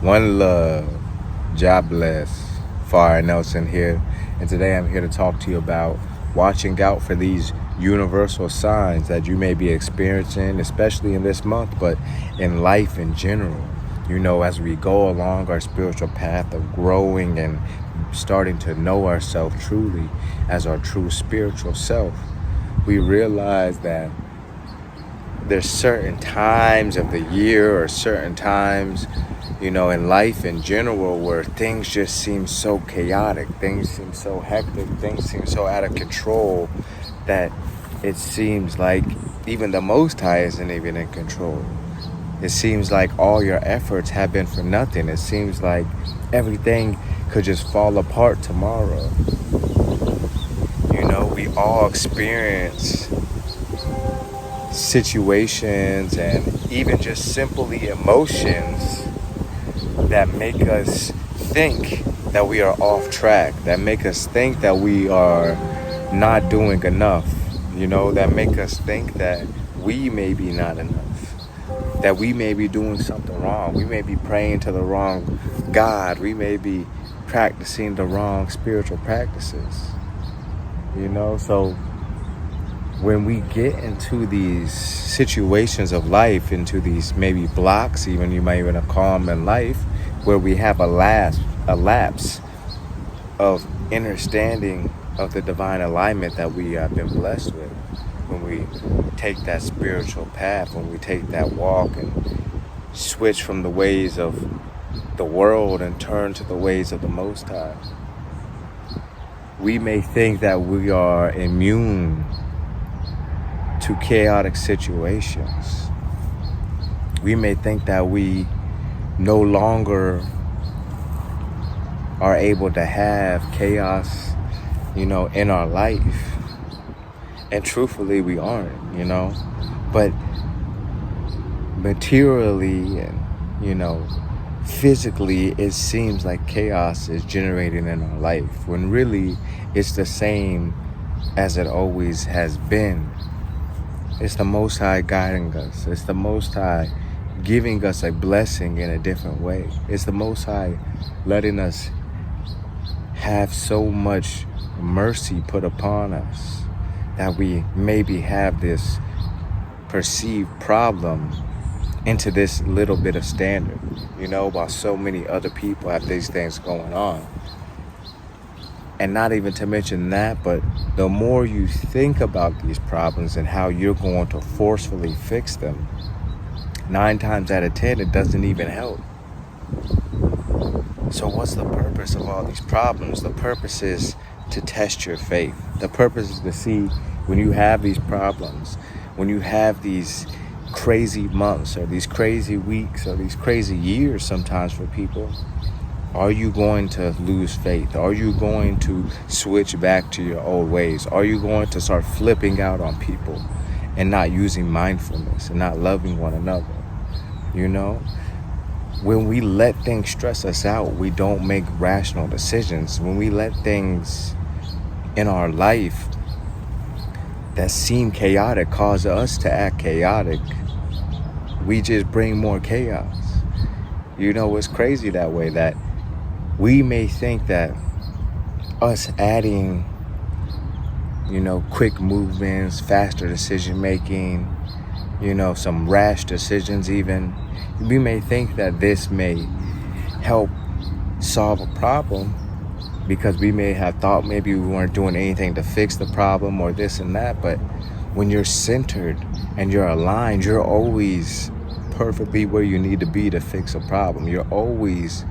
One love. God bless. Far Nelson here. And today I'm here to talk to you about watching out for these universal signs that you may be experiencing, especially in this month, but in life in general. You know, as we go along our spiritual path of growing and starting to know ourselves truly as our true spiritual self, we realize that there's certain times of the year or certain times, you know, in life in general where things just seem so chaotic, things seem so hectic, things seem so out of control that it seems like even the Most High isn't even in control. It seems like all your efforts have been for nothing. It seems like everything could just fall apart tomorrow. You know, we all experience situations and even just simply emotions that make us think that we are off track, that make us think that we are not doing enough, you know, that make us think that we may be not enough, that we may be doing something wrong, we may be praying to the wrong God, we may be practicing the wrong spiritual practices, you know. So when we get into these situations of life, into these maybe blocks, even you might even call them in life, where we have a lapse of understanding of the divine alignment that we have been blessed with, when we take that spiritual path, when we take that walk and switch from the ways of the world and turn to the ways of the Most High, we may think that we are immune to chaotic situations. We may think that we no longer are able to have chaos, you know, in our life. And truthfully, we aren't, you know. But materially and, you know, physically, it seems like chaos is generating in our life, when really it's the same as it always has been. It's the Most High guiding us. It's the Most High giving us a blessing in a different way. It's the Most High letting us have so much mercy put upon us that we maybe have this perceived problem into this little bit of standard, you know, while so many other people have these things going on. And not even to mention that, but the more you think about these problems and how you're going to forcefully fix them, 9 times out of 10, it doesn't even help. So what's the purpose of all these problems? The purpose is to test your faith. The purpose is to see, when you have these problems, when you have these crazy months or these crazy weeks or these crazy years sometimes for people, are you going to lose faith? Are you going to switch back to your old ways? Are you going to start flipping out on people and not using mindfulness and not loving one another? You know, when we let things stress us out, we don't make rational decisions. When we let things in our life that seem chaotic cause us to act chaotic, we just bring more chaos. You know, it's crazy that way, that we may think that us adding, you know, quick movements, faster decision making, you know, some rash decisions even, we may think that this may help solve a problem because we may have thought maybe we weren't doing anything to fix the problem or this and that. But when you're centered and you're aligned, you're always perfectly where you need to be to fix a problem. You're always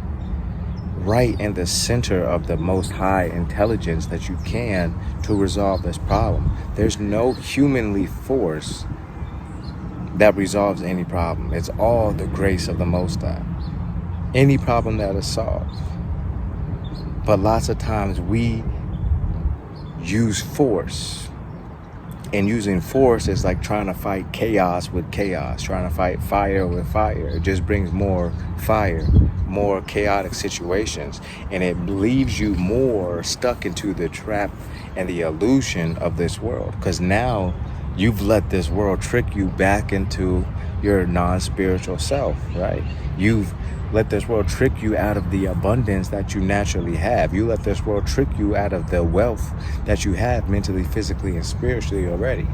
right in the center of the Most High intelligence that you can to resolve this problem. There's no humanly force that resolves any problem. It's all the grace of the Most High. Any problem that is solved. But lots of times we use force. And using force is like trying to fight chaos with chaos, trying to fight fire with fire. It just brings more fire, more chaotic situations, and it leaves you more stuck into the trap and the illusion of this world. Because now you've let this world trick you back into your non-spiritual self, right? You've let this world trick you out of the abundance that you naturally have. You let this world trick you out of the wealth that you have mentally, physically, and spiritually already.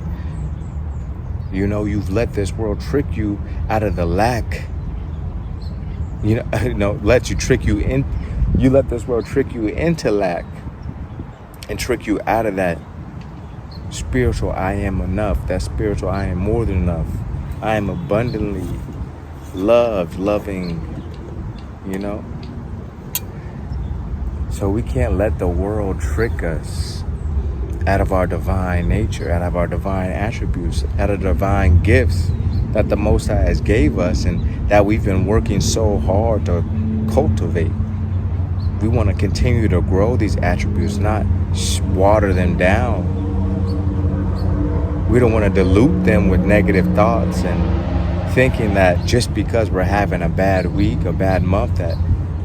You know, you've let this world trick you out of the lack. You let this world trick you into lack and trick you out of that spiritual I am enough, that spiritual I am more than enough. I am abundantly loved, loving, So we can't let the world trick us out of our divine nature, out of our divine attributes, out of divine gifts that the Most High has gave us and that we've been working so hard to cultivate. We want to continue to grow these attributes, not water them down. We don't want to dilute them with negative thoughts and thinking that just because we're having a bad week, a bad month, that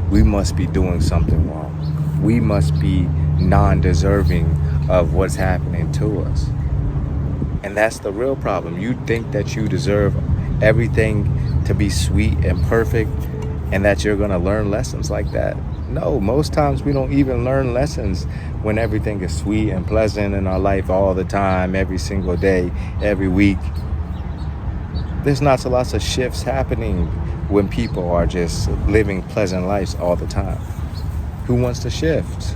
we must be doing something wrong. We must be non-deserving of what's happening to us. And that's the real problem. You think that you deserve everything to be sweet and perfect and that you're going to learn lessons like that. No, most times we don't even learn lessons when everything is sweet and pleasant in our life all the time, every single day, every week. There's not so lots of shifts happening when people are just living pleasant lives all the time. Who wants to shift?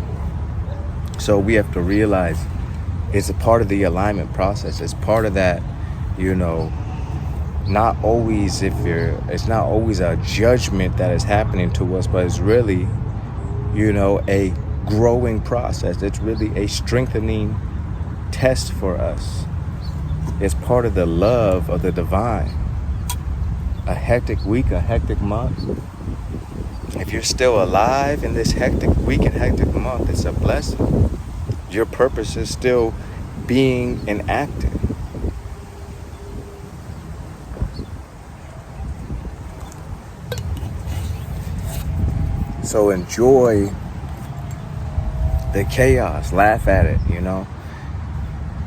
So we have to realize it's a part of the alignment process. It's part of that, not always it's not always a judgment that is happening to us, but it's really, a growing process. It's really a strengthening test for us. It's part of the love of the divine. A hectic week, a hectic month. If you're still alive in this hectic week and hectic month, it's a blessing. Your purpose is still being enacted. So enjoy the chaos, laugh at it,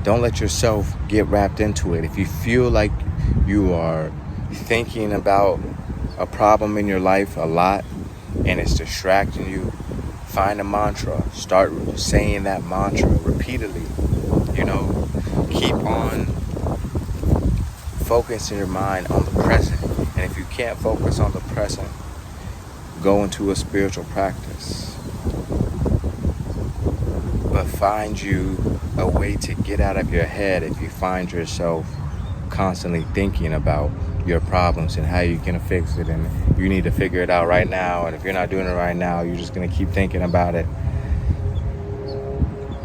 Don't let yourself get wrapped into it. If you feel like you are thinking about a problem in your life a lot and it's distracting you, find a mantra. Start saying that mantra repeatedly. Keep on focusing your mind on the present. And if you can't focus on the present, go into a spiritual practice. But find you a way to get out of your head if you find yourself constantly thinking about your problems and how you can fix it, and you need to figure it out right now, and if you're not doing it right now, you're just going to keep thinking about it.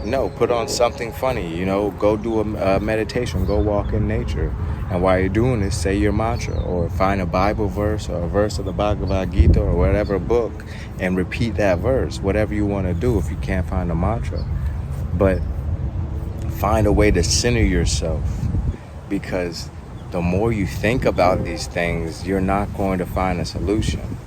No, put on something funny, go do a meditation, go walk in nature, and while you're doing this, say your mantra, or find a Bible verse or a verse of the Bhagavad Gita or whatever book and repeat that verse, whatever you want to do if you can't find a mantra. But find a way to center yourself, because the more you think about these things, you're not going to find a solution.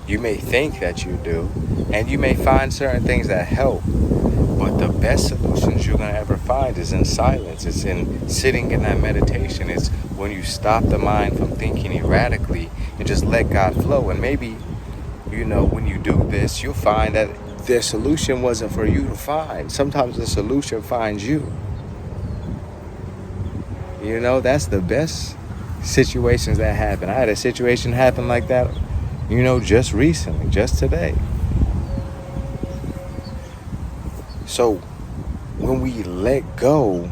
You may think that you do, and you may find certain things that help, but the best solutions you're going to ever find is in silence. It's in sitting in that meditation. It's when you stop the mind from thinking erratically and just let God flow. And maybe, when you do this, you'll find that the solution wasn't for you to find. Sometimes the solution finds you. That's the best situations that happen. I had a situation happen like that, just recently, just today. So when we let go,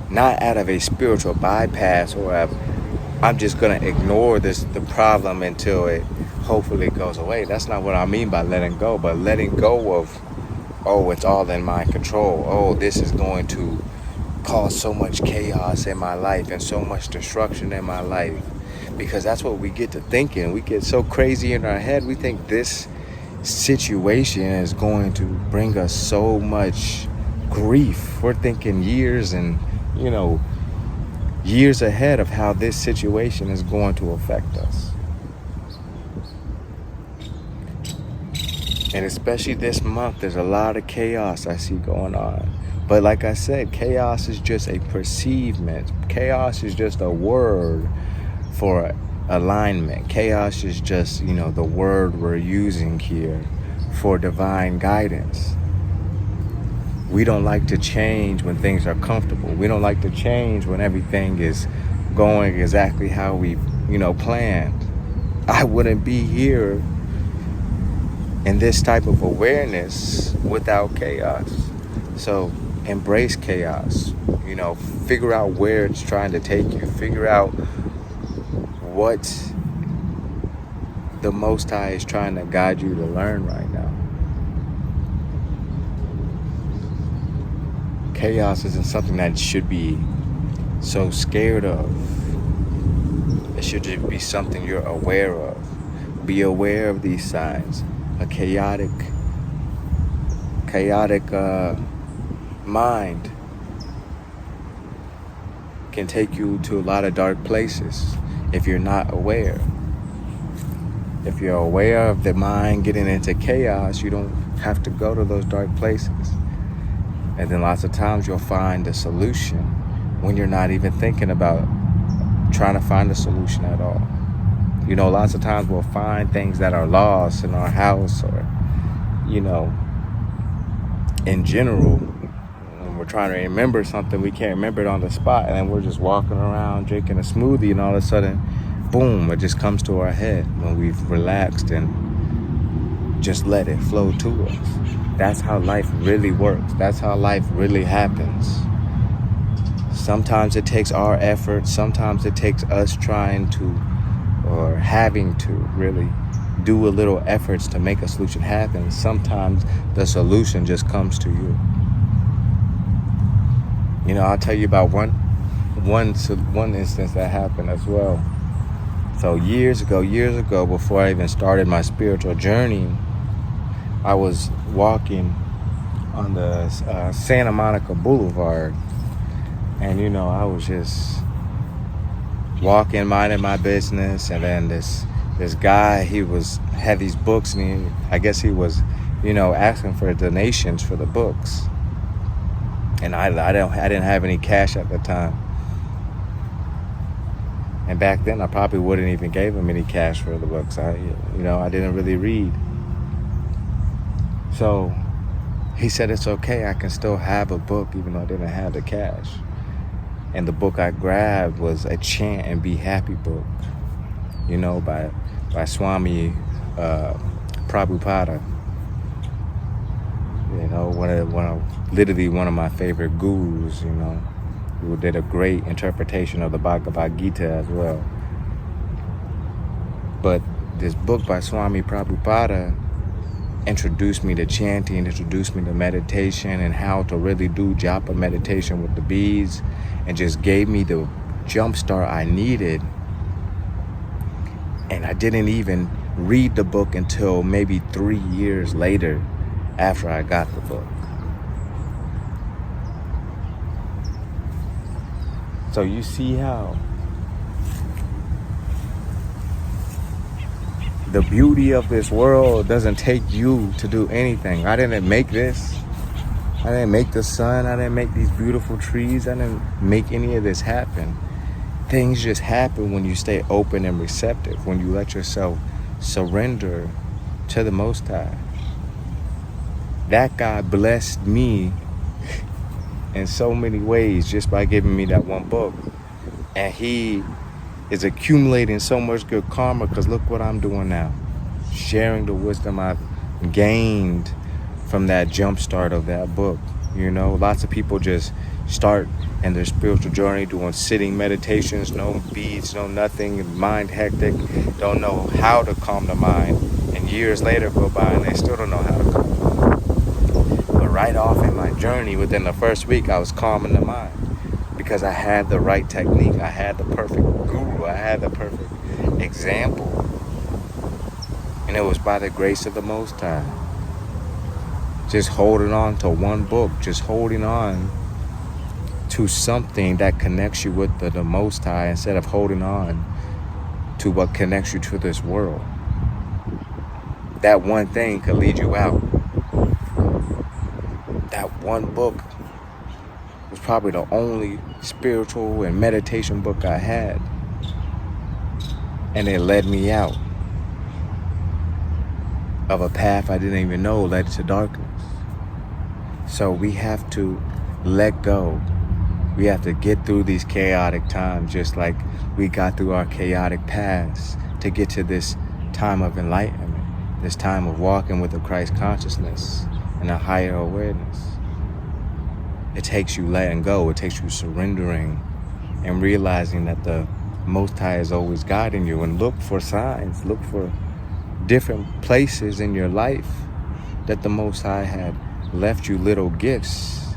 not out of a spiritual bypass or I'm just going to ignore the problem until it hopefully goes away. That's not what I mean by letting go, but letting go of, it's all in my control. This is going to cause so much chaos in my life and so much destruction in my life, because that's what we get to thinking. We get so crazy in our head. We think this situation is going to bring us so much grief. We're thinking years and years ahead of how this situation is going to affect us. And especially this month, there's a lot of chaos I see going on. But like I said, chaos is just a perceivement. Chaos is just a word for alignment. Chaos is just, the word we're using here for divine guidance. We don't like to change when things are comfortable. We don't like to change when everything is going exactly how we, planned. I wouldn't be here in this type of awareness without chaos. So embrace chaos. Figure out where it's trying to take you. Figure out what the Most High is trying to guide you to learn right now. Chaos isn't something that you should be so scared of. It should just be something you're aware of. Be aware of these signs. A chaotic mind can take you to a lot of dark places if you're not aware. If you're aware of the mind getting into chaos, you don't have to go to those dark places. And then lots of times you'll find a solution when you're not even thinking about trying to find a solution at all. Lots of times we'll find things that are lost in our house or, in general. When we're trying to remember something, we can't remember it on the spot. And then we're just walking around drinking a smoothie and all of a sudden, boom, it just comes to our head when we've relaxed and just let it flow to us. That's how life really works. That's how life really happens. Sometimes it takes our effort. Sometimes it takes us trying to or having to really do a little efforts to make a solution happen. Sometimes the solution just comes to you. I'll tell you about one instance that happened as well. So years ago, before I even started my spiritual journey, I was walking on the Santa Monica Boulevard, and I was just walking, minding my business, and then this guy, he had these books, and I guess he was, asking for donations for the books, and I didn't have any cash at the time, and back then I probably wouldn't even gave him any cash for the books. I didn't really read, so he said it's okay, I can still have a book even though I didn't have the cash. And the book I grabbed was a Chant and Be Happy book, by Swami Prabhupada. Literally one of my favorite gurus, who did a great interpretation of the Bhagavad Gita as well. But this book by Swami Prabhupada introduced me to chanting, introduced me to meditation and how to really do japa meditation with the beads, and just gave me the jump start I needed. And I didn't even read the book until maybe 3 years later after I got the book. So you see how the beauty of this world doesn't take you to do anything. I didn't make this. I didn't make the sun. I didn't make these beautiful trees. I didn't make any of this happen. Things just happen when you stay open and receptive, when you let yourself surrender to the Most High. That God blessed me in so many ways just by giving me that one book. And he is accumulating so much good karma, because look what I'm doing now. Sharing the wisdom I've gained from that jump start of that book. Lots of people just start in their spiritual journey doing sitting meditations, no beads, no nothing, mind hectic, don't know how to calm the mind. And years later go by and they still don't know how to calm the mind. But right off in my journey, within the first week, I was calming the mind. Because I had the right technique. I had the perfect guru. I had the perfect example. And it was by the grace of the Most High. Just holding on to one book. Just holding on to something that connects you with the Most High, instead of holding on to what connects you to this world. That one thing could lead you out. That one book was probably the only spiritual and meditation book I had. And it led me out of a path I didn't even know led to darkness. So we have to let go. We have to get through these chaotic times just like we got through our chaotic past to get to this time of enlightenment, this time of walking with a Christ consciousness and a higher awareness. It takes you letting go. It takes you surrendering and realizing that the Most High is always guiding you. And look for signs. Look for different places in your life that the Most High had left you little gifts,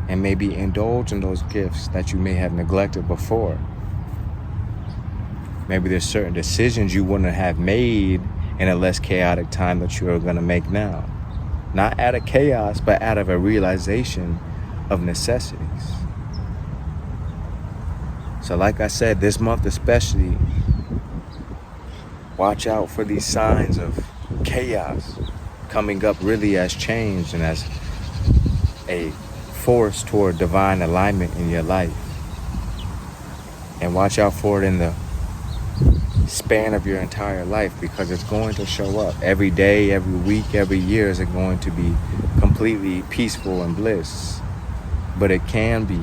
and maybe indulge in those gifts that you may have neglected before. Maybe there's certain decisions you wouldn't have made in a less chaotic time that you are going to make now. Not out of chaos, but out of a realization of necessities. So like I said, this month especially, watch out for these signs of chaos coming up really as change and as a force toward divine alignment in your life. And watch out for it in the span of your entire life, because it's going to show up every day, every week, every year. Is it going to be completely peaceful and bliss? But it can be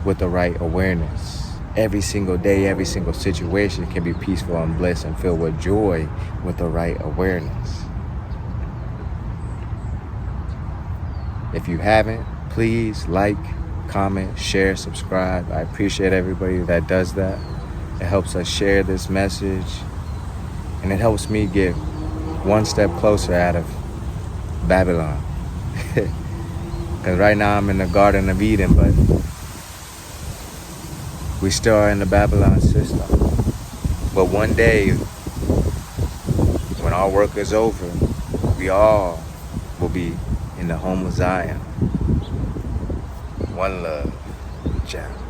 with the right awareness. Every single day, every single situation can be peaceful and bliss and filled with joy with the right awareness. If you haven't, please like, comment, share, subscribe. I appreciate everybody that does that. It helps us share this message, and it helps me get one step closer out of Babylon. Because right now I'm in the Garden of Eden, but we still are in the Babylon system. But one day, when our work is over, we all will be in the home of Zion. One love. Ciao.